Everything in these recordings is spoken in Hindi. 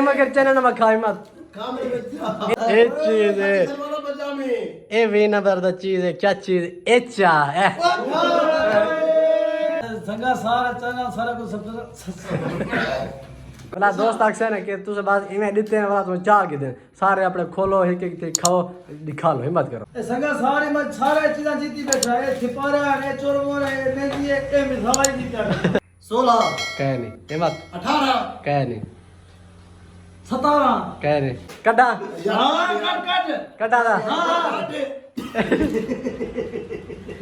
मगर चैनल नंबर खाई मत ये चीज है ए वी नंबर द चीज है क्या चीज एचा है संगा सारा चैनल सारा कुछ सब भला दोस्त अक्सर है कि तुझे बात इमें देते हैं वाला तुम चाह के दे सारे अपने खोलो एक एक खाओ दिखा लो हिम्मत करो ए संगा सारे में सारा चीज़ जीती बैठा है छिपारा है चोरमोर है नहीं ये ए मिसाई दी कर 16 कह नहीं हिम्मत 18 कह नहीं 17 कह नहीं कटा हां कट कटा दा हां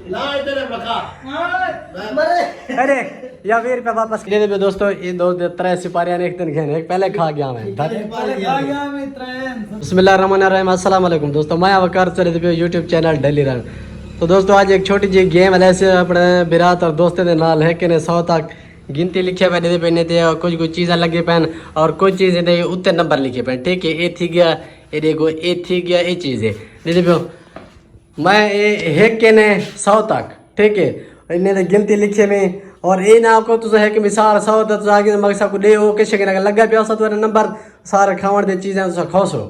ला इधर रखा मरे अरे या वीर पे वापस ले दे दोस्तों ये दो तरह सिपारियां ने एक दिन घेने एक पहले खा गया मैं गया में ट्रेन बिस्मिल्लाहिर्रहमानिर्रहीम अस्सलाम वालेकुम दोस्तों मैं वकार चले पे YouTube चैनल डेली रन तो दोस्तों आज एक छोटी जी गेम है ऐसे अपने बिरात और दोस्तों के नाल है कि ने 100 तक गिनती लिखे पे दे पे थे और कुछ चीज़ें लगे पैन और कुछ चीज़ें नहीं उतने नंबर लिखे पैन ठीक है ये थी गया ये देखो ये थी गया ये चीज़ है दे पे मैं ये है के ने 100 तक ठीक है इन्हें तो गिनती लिखे में और ये ना को तुझे है कि मिसाल 100 तक आगे मकसद को दे वो किसी के लगा पे तो नंबर सारे खावन दे चीज़ें तुझे खोसो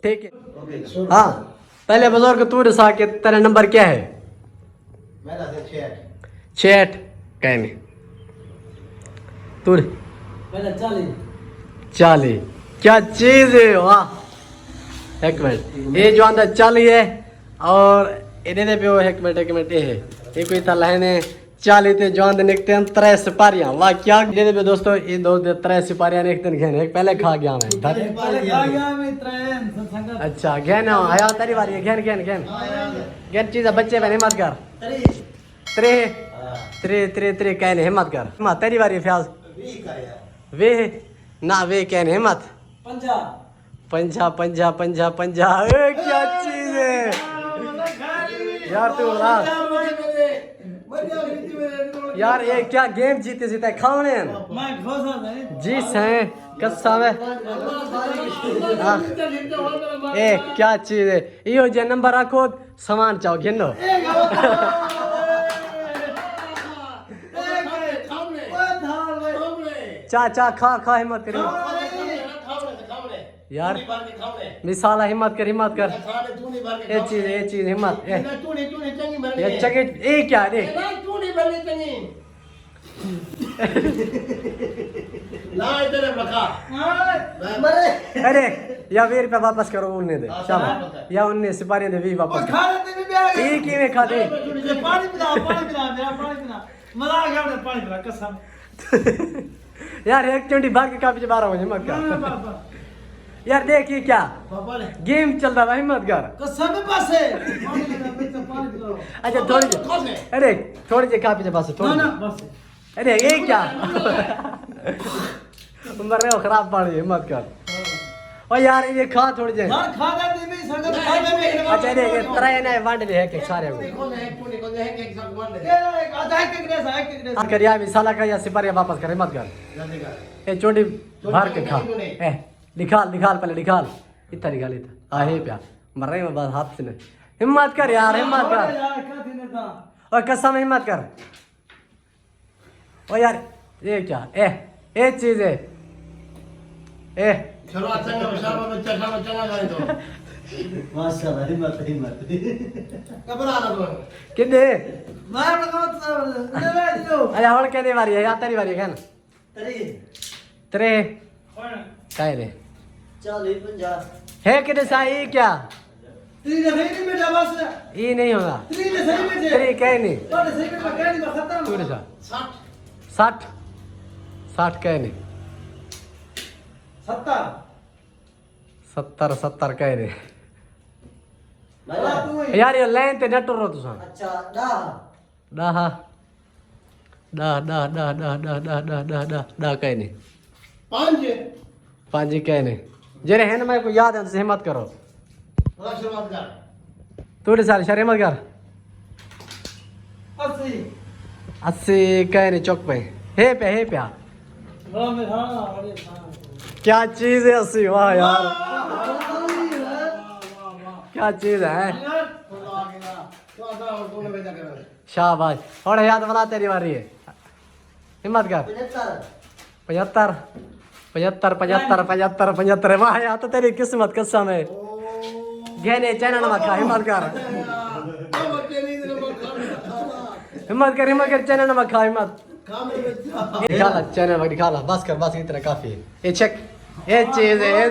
ठीक है हाँ पहले बुजुर्ग तू दसा के तेरा नंबर क्या है मेरा से 66 कह नहीं तू पहले 40 क्या चीज़ है वाह एक मिनट ये जो अंदर 40 है और इन्हें पे वो एक मिनट ये है ये कोई था लहने 40 थे जो अंदर निकते हैं 3 सिपारियां वाह क्या दे दे दोस्तों ये दो 3 सिपारियां ने एक दिन घेने एक पहले खा गया मैं पहले गया में ट्रेन संगा अच्छा घेना आया तेरी बारी है घेन घेन घेन घेन चीज़ बच्चे बने मत कर त्रे त्रे त्रे त्रे कहने हिम्मत कर हिम्मत तेरी बारी है फ्याज वे ना वे कहने हिम्मत 50 क्या चीज़ है यार तू यार ये क्या गेम जीते जीते खाने मैं घोसा नहीं जी हैं कसम है ए क्या चीज है यो जे नंबर रखो सामान चाहो गिनो चा खा हिम्मत करी यार मिसाल हिम्मत कर ये चीज हिम्मत ये चंगे ये क्या रे अरे या वीर पे वापस करो उन्हें दे शाबाश या उन्हें सिपाही दे भी वापस एक ही में खाते पानी पिला मेरा पानी पिला मजा आ गया पानी पिला कसम यार एक चंडी भाग के काफी 12 बजे मत कर यार देख ये क्या गेम चल रहा है हिम्मत कर कसम पास है अच्छा अरे थोड़ी जी काफी से पास थोड़ी बस अरे ये क्या उम्र रहे हो खराब पड़ी हिम्मत कर ओ यार ये खा थोड़ी जी खा दे में संगत खा दे में अच्छा ये तरह ना वांड दे है के सारे को कर यार मिसाला का या सिपाही वापस कर हिम्मत कर ए चोटी भर के खा ए निकाल पहले निकाल इतना निकाल इतना आहे प्या मर रहे हैं बस हाथ से नहीं हिम्मत कर यार हिम्मत कर और कसम हिम्मत कर ओ यार ये क्या ए चीज है ए चलो अच्छा ना शाबाश में चला दो माशाल्लाह हिम्मत घबरा ना तू किदे मैं बहुत ले लो अरे और कहने वाली है या तेरी बारी है ना तेरे काय रे 40 50 है किदे साई क्या तीन सही नहीं बेटा बस ये नहीं होगा तीन सही बेटे तेरी कह नहीं बड़े सही बेटा कहनी में खत्म तू रे 60 60 कह नहीं 70 70 कह रहे भला तू यार ये लाइन ते नट रो तुसा अच्छा 10 कह नहीं 5 कह नहीं जरे है ना मेरे को याद है तो हिम्मत करो थोड़ा शुरुआत कर तू रे सारी हिम्मत कर 80 कह नहीं चौक पे हे प्या वाह मेरा अरे क्या चीज है 80 वाह यार क्या चीज है शाबाश और याद बना तेरी बारी है हिम्मत कर 75 75 75 75 75 वाह यार तो तेरी किस्मत कसम है गहने चैनल में खा हिम्मत कर चैनल में खा हिम्मत निकाला चैनल में निकाला बस इतना काफी है ये चेक ये चीज है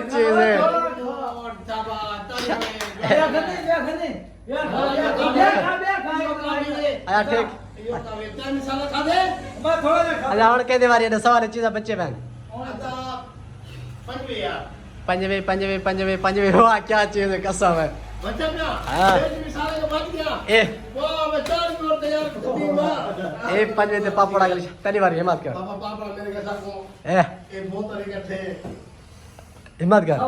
आया ठीक अल्लाह और कह दे वारी है सवाल चीज बच्चे बहन पंजवे वाह क्या चीज है कसम है ए पंजवे ते पापड़ आगली तेरी बारी हिम्मत कर हिम्मत कर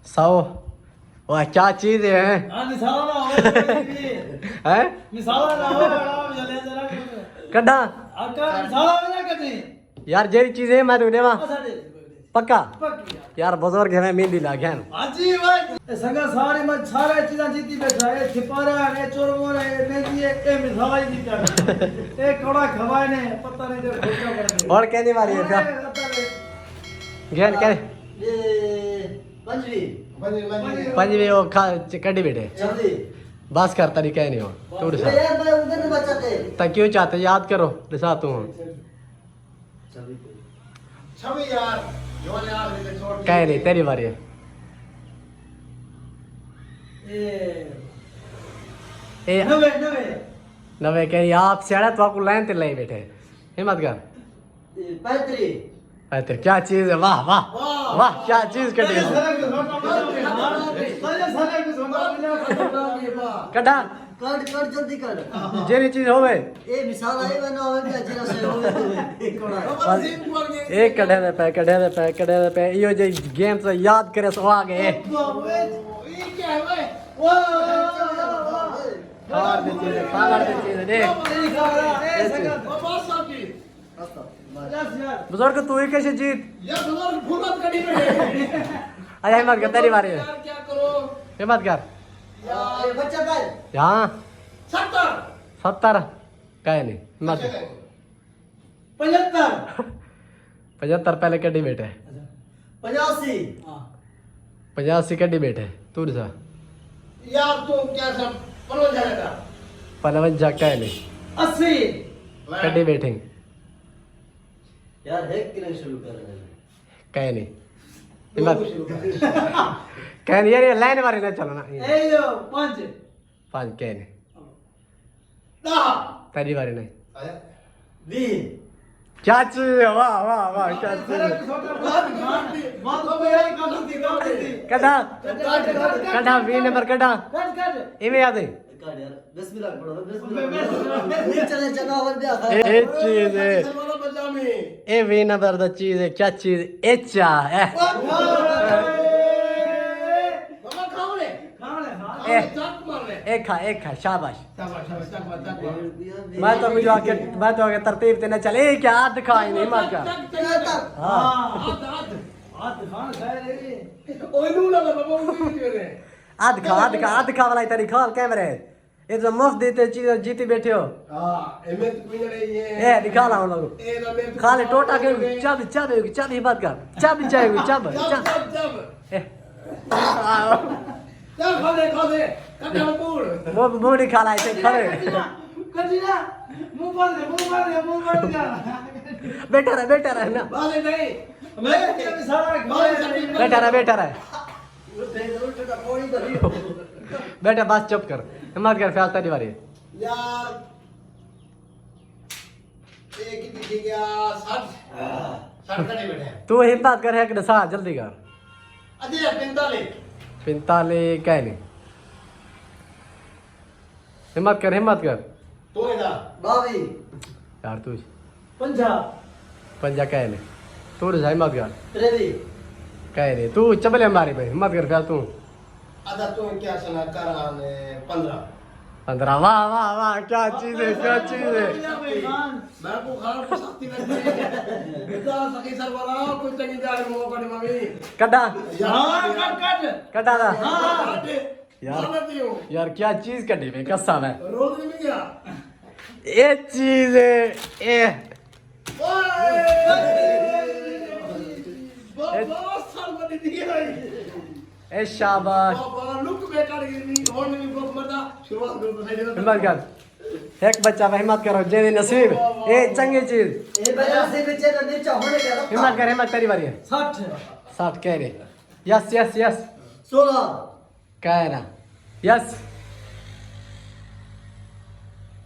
100 वाह क्या चीज है हैं कड्डा यार जेरी चीज है मैं तो देवा पक्का यार बुजुर्ग है मैं मेहंदी ला गया हाजी भाई संगा सारे में सारे चीज़ां जीती बैठा है छिपारा है चोरमोर है मेहंदी है ए मिठाई दी कर ए कड़ा खवाए ने पता नहीं दे खोटा पड़ और कहने वाली है क्या ज्ञान कह ये पंजवी वो खा कड्डी बैठे जल्दी बस कर तरीका नहीं हो तू यार भाई उधर नहीं बचाते तक क्यों चाहते याद करो दिशा तू छवि यार जो यार इसे छोड़ कह रही तेरी बारी है ए नवे नवे कह रही आप सियाड़ा तो आपको लाइन ते लाई बैठे हिम्मत कर पैतरी तेरे क्या चीज है वाह वाह वाह क्या चीज कटी है कटा कर जल्दी कर जेरी चीज होवे ए मिसाल आई बना होवे क्या जीरा से होवे कोड़ा एक कढ़े दे पे यो जे गेम से याद करे सो आगे ये क्या है भाई पावर दे चीज देख बाबा साहब जी बुजुर्ग तू ही कैसे जीत यार बुजुर्ग फुलत कड़ी में अरे हिम्मत कर तेरी बारी है यार क्या करो हिम्मत कर यार बच्चा कर यहाँ 70 70 कहे नहीं हिम्मत 75 75 पहले कड्डी बैठे 85 85 कड्डी बैठे तू सा यार तू क्या सब पलो जाएगा 55 कहे नहीं 80 कड्डी बैठेंगे यार एक किलो शुरू कर रहे हैं कहे नहीं हिम्मत कहे नहीं यार ये लाइन मारे ना चलो ना ए यो 5 कहे नहीं ना तेरी बारी नहीं 20 क्या चीज है वाह वाह वाह क्या चीज है कटा कटा 20 नंबर कटा इमे याद है ये चीज है ए 20 नंबर दा चीज है क्या चीज एचा है एक खा शाबाश मैं तो आगे तरतीब ते न चले क्या हाथ दिखाई नहीं मत कर हाथ दिखा वाला तेरी खाल कैमरे ये तो मुफ्त देते चीज जीती बैठे हो ए दिखा ला लोग खाली टोटा के चाबी बात कर चाबी चाहिए चाबी वो बूढ़ी खाला ऐसे खड़े बेटा रहे ना बेटा रहे बेटा बस चुप कर हिम्मत कर फैल तेरी बारी यार एक दिख गया 60 कड़ी बैठे तू हिम्मत कर है कि सा जल्दी कर अरे 45 कह नहीं हिम्मत कर तो इधर 22 यार तू 50 कह नहीं तू हिम्मत कर 23 कह नहीं तू चबले हमारी भाई हिम्मत कर फैल तू आधा तो क्या सुना कर 15 वाह क्या चीज है मैं को खाना को सख्ती लगती है इतना सखी सर वाला कोई चंगी जा रही मौका नहीं मम्मी कटा कट था यार यार क्या चीज कटी भाई कसम है रोल नहीं गया ये चीज है ए बहुत साल बनी दी है ए शाबाश बाबा लुक बेकार गिरनी होने में बहुत मजा शुरुआत करो तो सही हिम्मत कर एक बच्चा पे हिम्मत करो जे नसीब ए चंगी चीज ए बजा से बेचे ना नीचे होने का हिम्मत तेरी बारी है 60 60 कह रहे यस यस यस 16 क्या है ना यस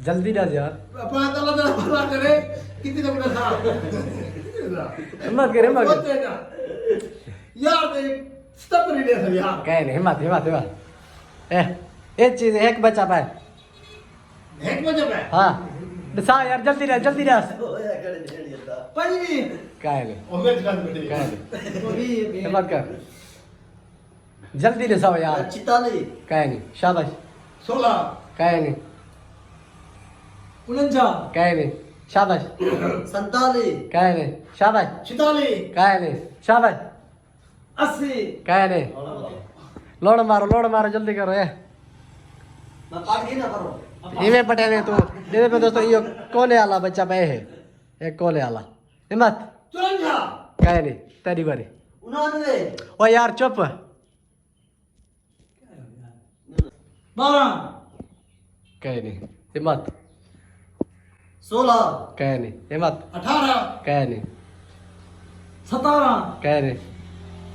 जल्दी डाल यार अपना तला तला भरवा करे कितनी तक ना था हिम्मत कर यार देख स्टप नहीं दे सर यार क्या नहीं हिम्मत ए एक चीज एक बच्चा पाए एक बजे पे हाँ सा यार जल्दी डाल पंजवी क्या है उम्मीद कर बेटे क्या है तो भी हिम्मत कर जल्दी दसाओ यार 44 क्या नहीं शाबाश 16 क्या नहीं 49 क्या नहीं शाबाश 47 क्या नहीं शाबाश 46 क्या नहीं शाबाश 80 क्या नहीं लोड मारो जल्दी करो ए मैं पार्ट ही ना करो इवे पटेल तू दे पे दोस्तों यो कोले वाला बच्चा पे है एक कोले वाला हिम्मत 54 क्या नहीं तेरी बारी 99 ओ यार चुप 12 क्या नहीं हिम्मत 16 क्या नहीं हिम्मत 18 क्या नहीं 17 क्या नहीं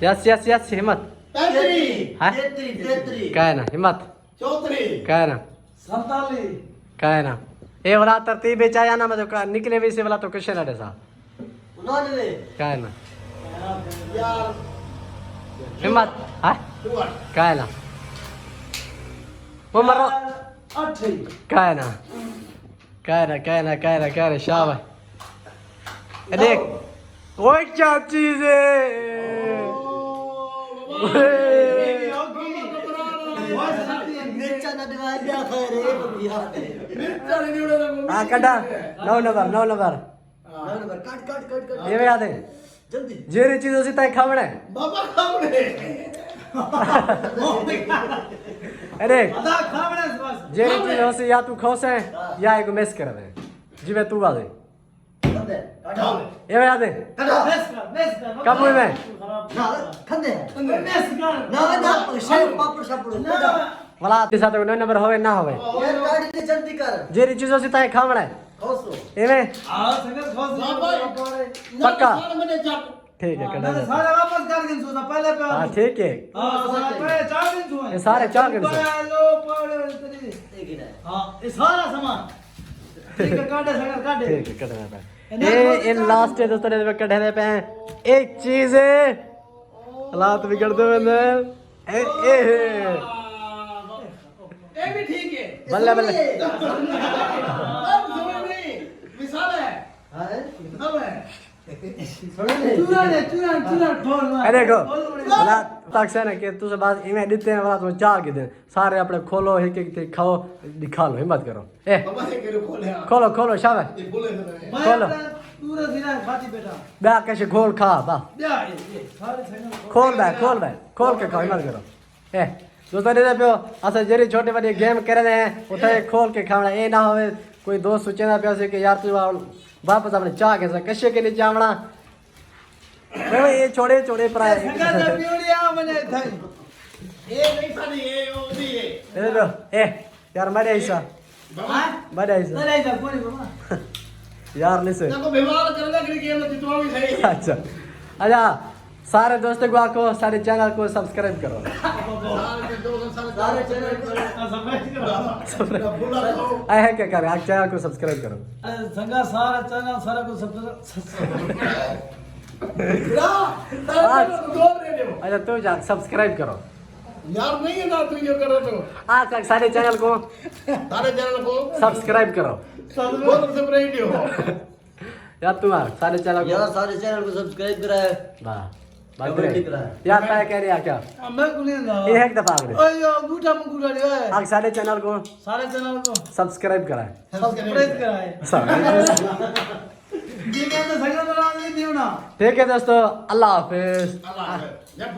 यस हिम्मत 33 हाँ? 33 क्या है ना हिम्मत 34 क्या है ना 47 क्या है ना ए वाला तरतीब बेचाया ना मतलब निकले भी से वाला तो क्वेश्चन लड़े सा 99 क्या है ना यार हिम्मत हाँ दुआ क्या है ना वो मरो 28 क्या है ना शाबाश ए देख वो क्या चीज है मिर्चा ना दिवा दिया खैर है भैया हाँ कटा 9 नंबर नंबर कट ये भी याद है जल्दी जेरी चीजों से तय खावड़े बाबा खावड़े अरे आधा खावड़े बस जेरी चीजों से या तू खोस है या एक मिस कर दे जीवे तू बादे खंदे ये भी याद है बेस कर कब हुई मैं ना खंदे बेस कर ना शेप पापड़ शापड़ ना वाला आपके साथ 9 नंबर होवे ना होवे ये गाड़ी ने जल्दी कर जेरी चीजों से तय खावड़े खोसो ये में हां संगत खोस पक्का। मैंने जाप ठीक है कटा दे सारे वापस कर दिन सोना पहले पे हाँ ठीक है हां सारे 4 दिन छुए ये सारे 4 दिन से लो पड़े तेरी एक ही हां ये सारा सामान ठीक है काटे संगत काटे ठीक है कटना पे ये इन लास्ट है दोस्तों ने कटने पे हैं एक चीज है हालात बिगड़ दो मैंने ए ये भी ठीक है बल्ले अब समझ नहीं मिसाल है हां सब है चूरा ठोल अरे देखो वाला तक से ना कि तू से बात इमे देते हैं वाला तो चार के दिन सारे अपने खोलो एक खाओ दिखा लो हिम्मत करो ए बाबा से करे खोले खोलो शाबाश ये बोले तो खोलो। चूरा दिना खाती बेटा बा कैसे घोल खा बा या ये सारे संगत खोल के खाओ हिम्मत करो ए दोस्तों ने पे ऐसा जरी छोटे बड़े गेम कर रहे हैं उठे खोल के खाना ए ना होवे कोई दोस्त सोचेना पे से कि यार तू वापस अपने चाह के कशे के नीचे आवना ये छोड़े पर संगत पीड़िया मने थई ये नहीं सानी ये वो भी है ए यार मरे ऐसा हां मरे ऐसा नहीं जा कोई बाबा यार नहीं से देखो व्यवहार करना कि गेम में जितवा भी सही है अच्छा सारे दोस्तों को आको सारे चैनल को सब्सक्राइब करो सारे चैनल को सब्सक्राइब बोला तो आए है क्या करे आप चैनल को सब्सक्राइब करो संगा सारा चैनल सारा को सब्सक्राइब दो दे दो अच्छा तू जा सब्सक्राइब करो यार नहीं है ना तू ये करो तो आज तक सारे चैनल को सारे चैनल को सब्सक्राइब करो बहुत सब्सक्राइब हो यार तुम सारे चैनल को यार सारे चैनल को सब्सक्राइब करा है वाह कमेंट करा है यार क्या कह रही है क्या मैं कुली ना ये एक दफा आगे ओयो गुटा मुकुड़ा रे आज सारे चैनल को सारे चैनल को सब्सक्राइब करा है सब्सक्राइब करा है जी मैं तो संगा नाम नहीं दियो ना ठीक है दोस्तों अल्लाह हाफिज अल्लाह हाफ़िज़।